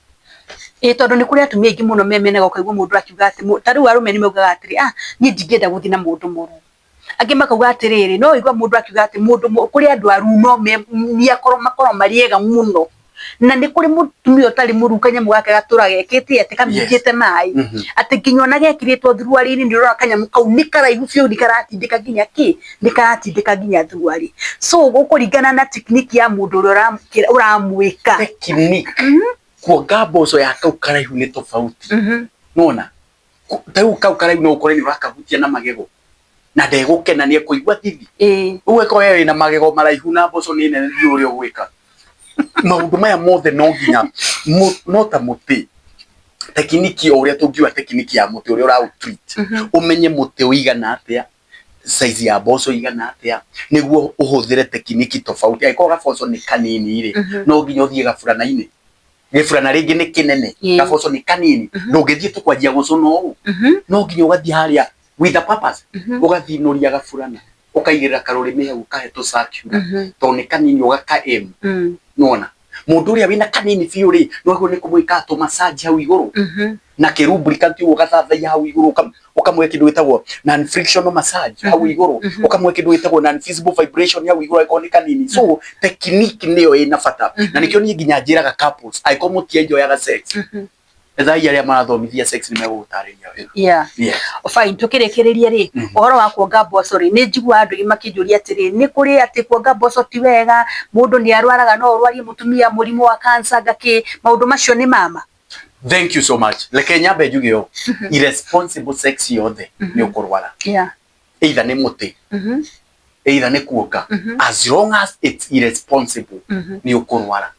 tondu ni kuri atumia ingi muno memene gokaigwa mundu akiuga ati tari arume ni maugaga atiri ni ndingenda guthi na mundu muru angi makauga atiriri no igwa mundu akiuga ati mundu kuri andu aru no ni makoro mariega muno na ni kuri mutumia utari muru kanyamu gake gatura gekete ati kamijete mai ati kinyona gekiritwo thuruari ni ndirora kanyamu kau ni karaihu biu ndikaratindika ginya ki ndikaratindika ginya thuruari so gukuringana na technique ya mundu uramwika technique kuonga mboco ya kau karaihu ni tofauti nona tau kau karaihu no ukore ni urakahutia na magego na ndegukena ni kuigwa thithi uwe ko wewe na magego maraihu na mboco ni nene ndi uri ogwika maundu maya mothe no nginya no ta muti tekiniki uria tungiwa tekiniki ya muti uria ura treat umenye muti uigana atia size ya mboco igana atia niguo uhuthire tekiniki tofauti aiko gaboco ni kanini ri no nginya uthie gafurana-ini gifurana ringi ni kinene gaboco ni kanini ndungithie tukwanjia gucuna no nginya ugathie haria with the purpose ugathinuria gafurana ukaigirira karurimi hau kaheto circular to ni kanini ugaka m nona mundu uria wina kanini biu ri no ni kumwika to massage hau iguru na kirubricant ugathathia hau iguru ukamwe kindu gitagwo non frictional massage hau iguru ukamwe kindu gitagwo non visible vibration hau iguru iko ni kanini so technique niyo ina bata na nikio ni nginya njiraga couples aiko mutie enjoy aga sex etha iria marathomithia sex ni megutariria wega fine tukirekereria ri uhoro wa kuonga mboco ri ni njigua andu makinjuria atiri ni kuri ati kuonga mboco ti wega mundu ni arwaraga no urwarie mutumia murimu wa cancer gaki maundu macio ni mama. Thank you so much. Leke nyambe njugio irresponsible sex yothe ni ukurwara either ni muti either ni kuoka as long as it's irresponsible ni ukurwara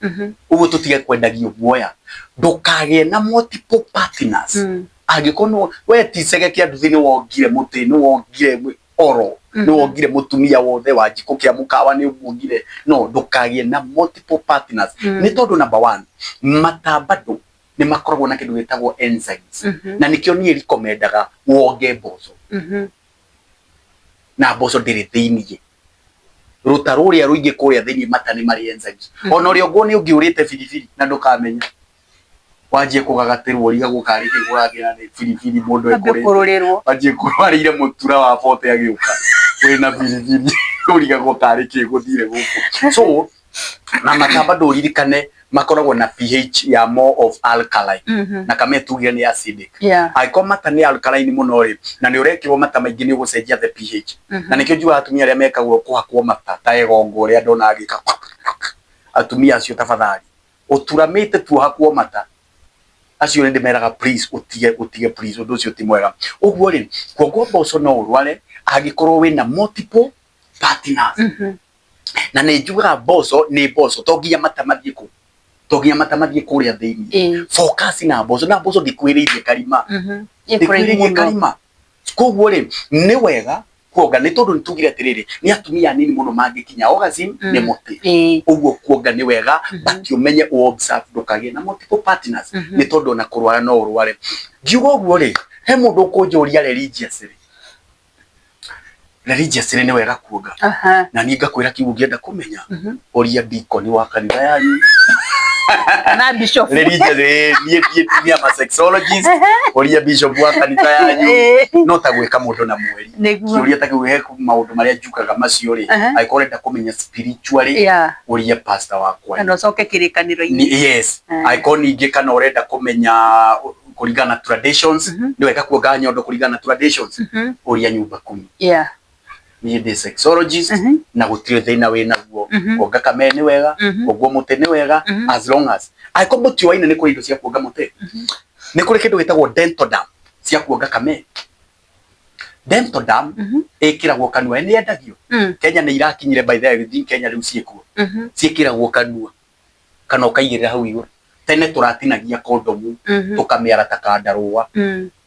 uguo tutige kwendagio guoya ndukage na multiple partners agikono we tisege kia nduthi ni wongire muti ni wongire oro ni wongire mutumia wothe wa jiko kia mukawa ni wongire no ndukage na multiple partners ni tondu number 1 matabado ni makoragwo na kindu gitagwo enzymes na nikio ni recomendaga wonge mboco na mboco ndiri thiini ruta ruria ruingi kuria thiini mata ni mari enzymes ona uri ogwo ni ungiurite filifili na ndukamenya wajie kugagatirwo riga gukari kiguragira ni filifili mundu ekorete wajie kurwarire mutura wa bote agiuka wena biribiri uriga go kare ke guthire guku. So na matamba nduririkane makoragwo na pH ya more of alkaline na kame tugira ni acidic. Aiko mata ni alkaline muno ri na ni urekirwo mata maingi ni gucenjia the pH. Na nikio njua atumia aria mekagwo kuhakwo mata ta egongo ria ndona agika atumia acio tafadhali uturamite tu hakwo mata acio ndi meraga please utige please undu ucio ti mwega. Uguo ri kwoguo mboco no urware agikorwo wina multiple partners. Na ni njugaga mboco ni mboco to nginya mata mathie ku to nginya mata mathie kuria thiini focus na mboco ndikwiririe karima ndikwiririe karima. Kwoguo ri ni wega kuonga ni tondu nitugire atiriri ni atumia nini muno mangikinya orgasm ni muti. Uguo kuonga ni wega but umenye observe ndukagie na multiple partners ni tondu na kurwara no urware. Ngiuga uguo ri he mundu ukunjuria religious ni wega kuonga na ni ngakwira kiugo ngienda kumenya uria deacon wa kanitha yanyu na bishop religious ni ama sexologist uria bishop wa kanitha yanyu no ta gwika mundu na mweri uria ta gwe maundu maria njukaga macio ri aikorenda kumenya spiritually uria pastor wakwa no soke kirikaniro-ini. Yes aikoni ingi kana urenda kumenya kurigana traditions ni wega kuonga nyondo kurigana traditions uria nyumba kumi ni the sexologist na gutire thina we naguo kuonga kame ni wega kuonga muti ni wega as long as aiko ti waina ni kuri indo cia kuonga muti ni kuri kindu gitagwo dental dam cia kuonga kame. Dental dam ikiragwo kanua ni endagio Kenya ni irakinyire by the way Kenya riu ciekuo ciekiragwo kanua kana ukaigirira hau iguru. Tene turatinagia kondomu tukameara takandarua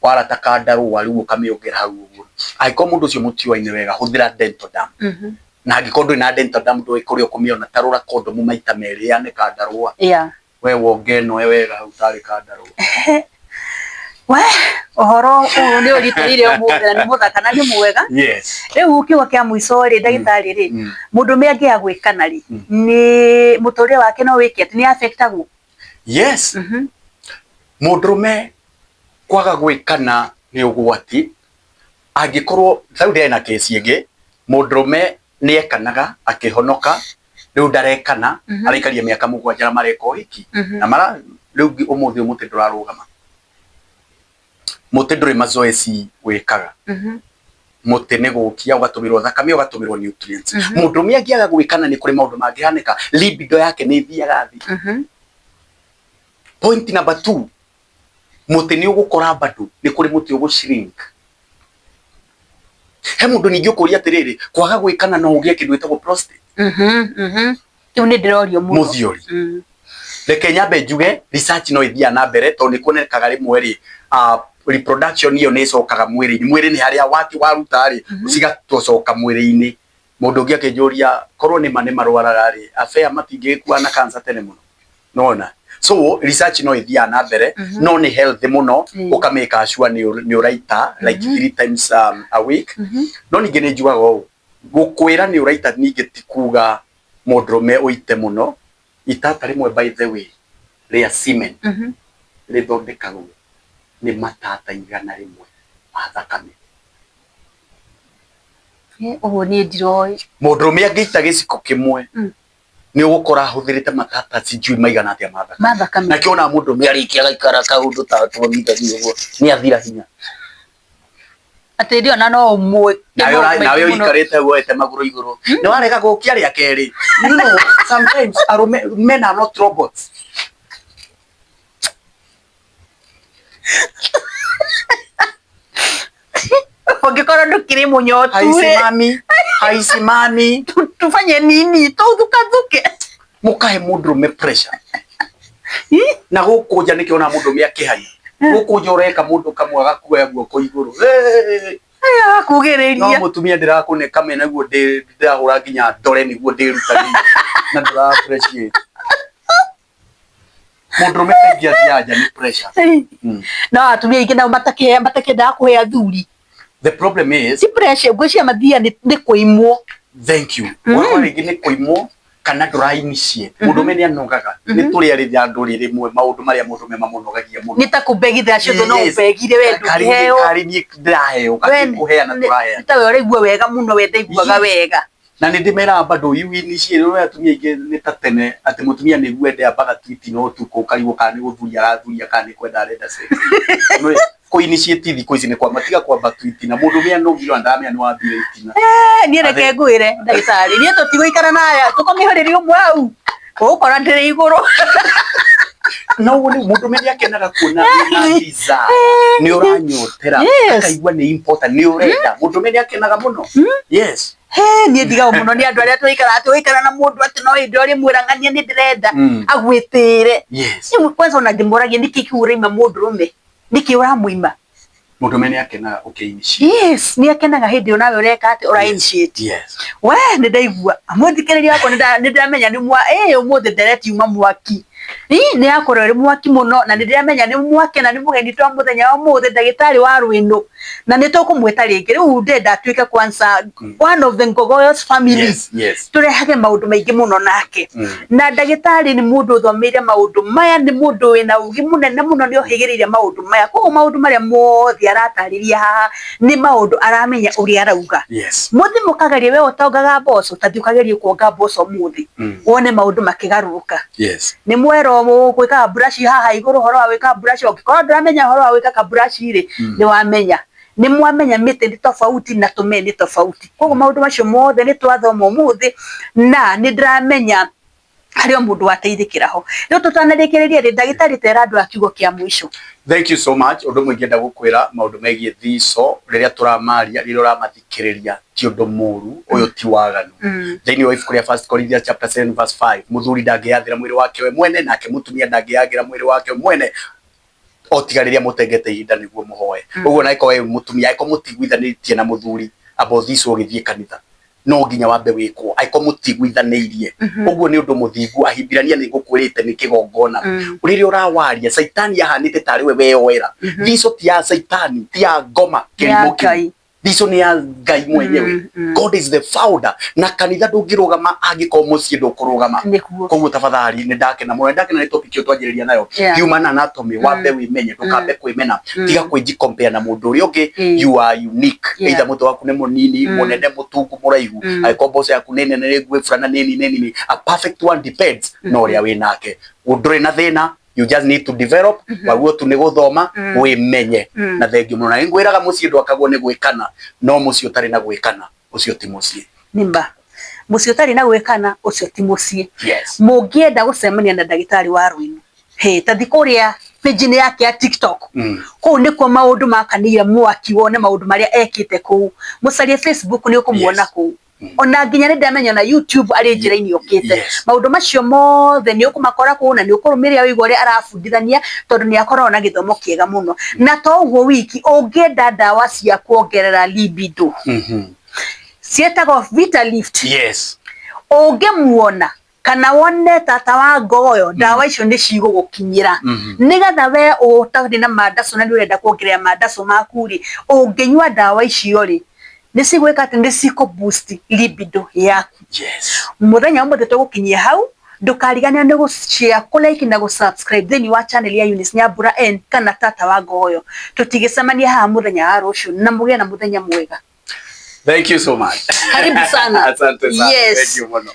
wala takandarua riu ukamiongera hau iguru. Aiko mundu ucio mutioine wega huthira dental dam na angikondo ina dental dam ndo ikurio kumiona tarura kondomu maita meri ya ne kandarua we wongeno we wega utari kandarua we ohoro ni uritirire umuthe ni muthaka na ni mwega. Riu ukiwa kia mwiso ri ndagitari ri mundu me angia gwikana ri ni muturire wake no wiki ati ni affectagwo. Mundurume kwaga gwikana ni ugwati angikorwo thau ndena kesi ingi mundurume ni ekanaga akihonoka riu ndarekana araikaria miaka 7 mareko hiki na mara riu umuthi umuti ndurarugama muti nduri mazoezi wikaga muti ni gukia ugatumirwo thakame ugatumirwo nutrients. Mundurume angiaga gwikana ni kuri maundu mangihanika libido yake ni thiaga thi. Point number 2 muti ni ugukora bado ni kuri muti ugushrink. He mundu ningi ukuria atiriri kwaga gwikana no ugie kindu gitagwo prostate. Kiu ni ndirorio muno muthiori reke nyambe njuge research no ithia na mbere to ni kuonekaga rimwe ri reproduction iyo ni cokaga mwiri ni haria wati waruta ri cigatocoka mwiri-ini. Mundu ungi akinjuria korwo ni mane marwaraga ri afea matingikuwa na cancer tene muno nona. So research no ithia na mbere no ni healthy muno ukameka sure ni uraita like 3 times a week. No ningi ni njugaga gukwira ni uraita ningi tikuga mundurume uite muno itata rimwe by the way ria semen rithondekagwo ni matata 100 ma thakame. Uguo ni ndiroi mundurume angiita giciko kimwe ni ugukora huthirite matata sijui maigana atia ma thakame na kiona mundurume arikia gaikara kaundu ta twomita uguo ni athira hinya ati ndio na no umwe nawe uikarite woete maguru iguru ni warega gukia ria keri. You know sometimes men are not robots. Ungikora ndukiri munyotu haisimami tufanye nini tuthuke mukahe mundurume pressure na gukuja nikiona mundurume akihanya gukuja ureka mundu kamwe gakuoya guoko iguru aya kugiriria no mutumia ndirakune kame naguo ndirahura nginya ndore niguo ndiruta na ndira appreciate mundurume kaingia thianja ni pressure no atumia ingi nao matake ndakuhe athuri. The problem is si pressure gwĩcia mathia ni kuimwo. Thank you. Wao ringi ni kuimwo kana ndũrainitiate mũndũ mene anogaga nĩ tũrĩ arĩ andũ rĩmwe maũndũ marĩa mũndũ mema mũnogagia mũno nĩ ta kũmbegithia cio no ũmbegire we ndũheo kari niĩ ndĩraheo kũheana tũraheana ta we ũraigua wega mũno we ndaiguaga wega na nĩ ndĩmeraga bado you initiate ũrĩa atumia aingĩ nĩ ta tene atĩ mũtumia nĩguo ende ambaga tweet no tuko karigwo kana nĩ gũthuria arathuria kana nĩ kwenda arenda sex ko initiate thikũ ici nĩ kwa matiga kwamba tweet na mũndũ mĩa no ngiro ndamĩa nĩ wambire itina niĩ reke ngwĩre ndagĩtarĩ niĩ tũtigũikara nayo tũkamĩhũrĩria ũmwe hau ũgũkora ndĩrĩ igũrũ no nĩ mũndũ mĩa akenaga kuona na desire nĩ ũranyotera akaigua nĩ important nĩ ũrenda mũndũ mĩa akenaga mũno yes niĩ ndigagwo mũno nĩ andũ arĩa tũikara na mũndũ atĩ no hĩndĩ ũrĩa mwĩrang'ania nĩ ndĩrenda agwĩtĩre kwanza ona ndĩmũragia nĩkĩ kĩuraima mũndũrũme nĩkĩ ũramũima mũndũ mĩa akenaga initiate nĩ akenaga hĩndĩ ĩyo nawe ũreka atĩ ũra initiate we nĩ ndaigua mũthikĩrĩria wakwa nĩ ndĩramenya nĩ ũmũthĩ nderetiuma mwaki nĩ yakorwo ĩrĩ mwaki mũno na nĩ ndĩramenya nĩ mwake na nĩ mũgeni twa mũthenya wa mũthĩ ndagĩtarĩ wa Rwĩnũ na nĩ tũkũmwĩta rĩngĩ rĩu ndenda atuĩke kwanza one of the Ngogoyos family tũrehage maũndũ maingĩ mũno nake na ndagĩtarĩ nĩ mũndũ ũthomeire maũndũ maya nĩ mũndũ wĩna ũgĩ mũnene mũno nĩ ohĩgĩrĩire maũndũ maya koguo maũndũ marĩa mothe aratarĩria haha nĩ maũndũ aramenya ũrĩa arauga mũthĩ mũkageria we ũtongaga mboco ta thiũkagerie kuonga mboco mũthĩ wone maũndũ makĩgarũrũka nĩ mwero gwĩkaga brush haha igũrũ horo wa gwĩka brush ũngĩkorwo ndũramenya horo wa gwĩka brush rĩ nĩ wamenya nĩ mwamenya mĩtĩ nĩ tofauti na tũme nĩ tofauti koguo maũndũ macio mothe nĩ twathoma ũmũthĩ na nĩ ndĩramenya harĩ o mũndũ wateithĩkĩra ho rĩu tũtanarĩkĩrĩria rĩ ndagĩtarĩ tera andũ a kiugo kĩa mũico. Thank you so much ũndũ mwĩngĩ ngĩenda gũkwĩra maũndũ megiĩ thico rĩrĩa tũramaria rĩrĩa ũramathikĩrĩria ti ũndũ mũru ũyũ ti waganu thĩinĩ wa ibuku rĩa 1 Corinthians chapter 7 verse 5 mũthuri ndangĩathĩra mwĩrĩ wake we mwene nake mũtumia ndangĩagĩra mwĩrĩ wake mwene o tiga rĩrĩa mũtengete ihinda nĩguo mũhoe ũguo na ĩkorwo mũtumia ĩkorwo mũtiguithanĩtie na mũthuri about thico ũgĩthiĩ kanitha no nginya wambe wĩkwo aĩkorwo mũtiguithanĩirie ũguo nĩ ũndũ mũthingu ahibirania nĩ ngũkwĩrĩte nĩ kĩgongona rĩrĩa ũrawaria Saitani ahanĩte tarĩ we weyoera thico ti ya Saitani ti ya ngoma kĩrimũ kĩu thico nĩ ya Ngai mwenyewe God is the founder na kanitha ndũngĩrũgama angĩkorwo mũciĩ ndũkũrũgama koguo tafadhali nĩ ndakena mũno ndakena nĩ topic ĩyo twanjĩrĩria nayo human anatomy wambe wĩmenye ndũkambe kwĩmena tiga kwĩji compare na mũndũ ũrĩa ũngĩ you are unique either mũtwe waku nĩ mũnini mũnene mũtungu mũraihu angĩkorwo mboco yaku nĩ nene rĩngĩ fulana nini a perfect one depends no ũrĩa wĩ nake ndũrĩ na thĩna you just need to develop waguo tu nĩ gũthoma wĩmenye na thengio mũno na ngwĩraga mũciĩ ndwakagwo nĩ gwĩkana no mũciĩ ũtarĩ na gwĩkana ũcio ti mũciĩ nimba mũciĩ ũtarĩ na gwĩkana ũcio ti mũciĩ mũngĩenda gũcemania na ndagĩtarĩ wa Rwĩnũ ta thikũ ũrĩa page-inĩ yake ya TikTok kũu nĩkuo maũndũ makanĩire mwaki wone maũndũ marĩa ekĩte kũu mũcarie Facebook nĩ ũkũmuona kũu ona nginya nĩ ndamenya na YouTube arĩ njĩra-inĩ okĩte maũndũ macio mothe nĩ ũkũmakora kũu na nĩ ũkũrũmĩrĩra wĩigua ũrĩa arabundithania tondũ nĩ akoragwo na gĩthomo kĩega mũno na to ũguo wiki ũngĩenda ndawa cia kuongerera libido ciĩtagwo Vitalift ũngĩmuona kana wone tata wa Ngogoyo ndawa icio nĩ cigũgũkinyĩra nĩgetha we ũtarĩ na mandaco na nĩ ũrenda kuongerera mandaco maku rĩ ũngĩnyua ndawa icio rĩ nĩ cigwĩka atĩ nĩ cikũ boost libido yaku mũthenya ũmwe tũgũkinyia hau ndũkariganĩrwo nĩ gũshare kũlike na gũsubscribe thĩinĩ wa channel ya Eunice Nyambura N kana tata wa Ngogoyo tũtigĩcemania haha mũthenya wa rũciũ na mũgĩe na mũthenya mwega. Thank you so much. Karibu sana. Asante sana. Thank you muno.